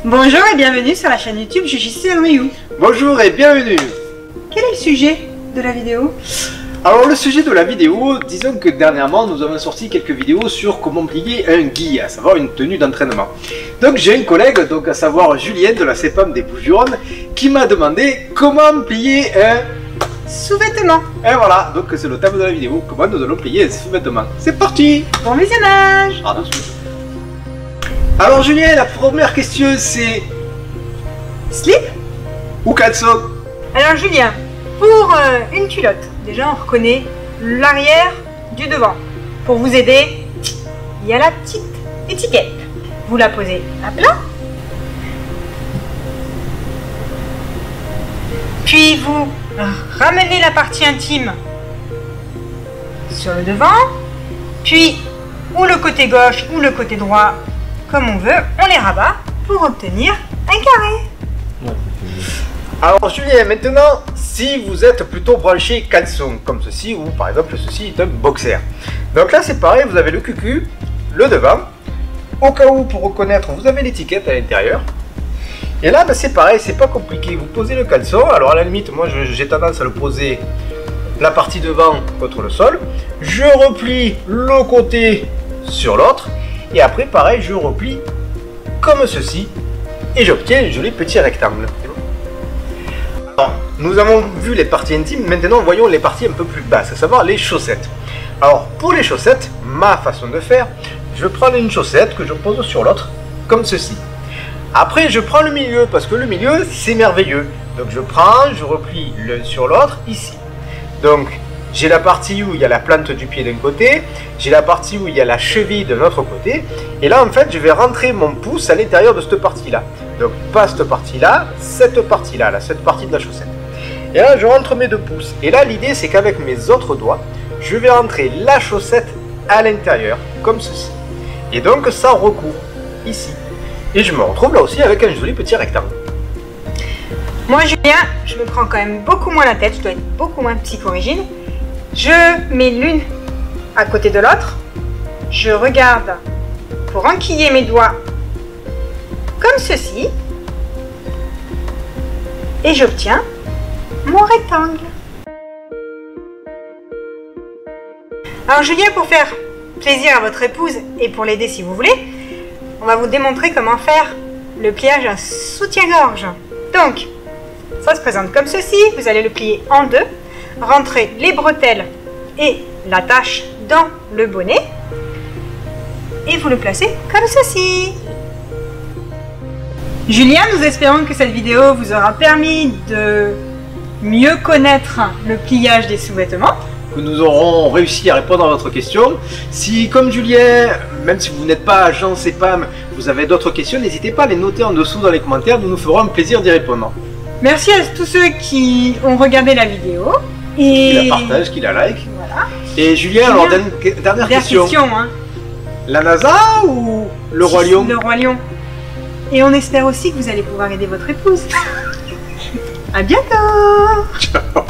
Bonjour et bienvenue sur la chaîne YouTube Jujitsu Ryu. Bonjour et bienvenue. Quel est le sujet de la vidéo? Alors le sujet de la vidéo, disons que dernièrement nous avons sorti quelques vidéos sur comment plier un gi, à savoir une tenue d'entraînement. Donc j'ai une collègue, donc à savoir Julien de la CEPAM des Bouches-du-Rhône, qui m'a demandé comment plier un sous-vêtement. Et voilà, donc c'est le thème de la vidéo, comment nous allons plier un sous-vêtement. C'est parti. Bon visionnage. Alors Julien, la première question c'est slip ou caleçon? Alors Julien, pour une culotte, déjà on reconnaît l'arrière du devant. Pour vous aider, il y a la petite étiquette. Vous la posez à plat. Puis vous ramenez la partie intime sur le devant. Puis ou le côté gauche ou le côté droit, comme on veut, on les rabat pour obtenir un carré. Alors Julien, maintenant, si vous êtes plutôt branché caleçon, comme ceci, ou par exemple ceci est un boxer. Donc là c'est pareil, vous avez le cucu, le devant. Au cas où, pour reconnaître, vous avez l'étiquette à l'intérieur. Et là, c'est pareil, c'est pas compliqué. Vous posez le caleçon. Alors à la limite, moi j'ai tendance à le poser la partie devant contre le sol. Je replie le côté sur l'autre. Et après, pareil, je replie comme ceci. Et j'obtiens un joli petit rectangle. Alors, nous avons vu les parties intimes. Maintenant, voyons les parties un peu plus basses, à savoir les chaussettes. Alors, pour les chaussettes, ma façon de faire, je prends une chaussette que je pose sur l'autre, comme ceci. Après, je prends le milieu, parce que le milieu, c'est merveilleux. Donc, je prends, je replie l'un sur l'autre, ici. Donc, j'ai la partie où il y a la plante du pied d'un côté, j'ai la partie où il y a la cheville de l'autre côté. Et là, en fait, je vais rentrer mon pouce à l'intérieur de cette partie-là. Donc, pas cette partie-là, cette partie-là, cette partie de la chaussette. Et là, je rentre mes deux pouces. Et là, l'idée, c'est qu'avec mes autres doigts, je vais rentrer la chaussette à l'intérieur, comme ceci. Et donc, ça recourt ici. Et je me retrouve là aussi avec un joli petit rectangle. Moi, Julien, je me prends quand même beaucoup moins la tête. Je dois être beaucoup moins psychorigide. Je mets l'une à côté de l'autre. Je regarde pour enquiller mes doigts comme ceci. Et j'obtiens mon rectangle. Alors Julien, pour faire plaisir à votre épouse et pour l'aider si vous voulez, on va vous démontrer comment faire le pliage à soutien-gorge. Donc, ça se présente comme ceci. Vous allez le plier en deux, rentrer les bretelles et l'attache dans le bonnet et vous le placez comme ceci. Julien, nous espérons que cette vidéo vous aura permis de mieux connaître le pliage des sous-vêtements. Que nous aurons réussi à répondre à votre question. Si, comme Julien, même si vous n'êtes pas agent CEPAM, vous avez d'autres questions, n'hésitez pas à les noter en dessous dans les commentaires, nous nous ferons un plaisir d'y répondre. Merci à tous ceux qui ont regardé la vidéo. Et qui la partagent, qui la like. Voilà. Et Julien, alors dernière question. Hein. La NASA ou le Roi Lion? Le Roi Lion. Et on espère aussi que vous allez pouvoir aider votre épouse. À bientôt. Ciao.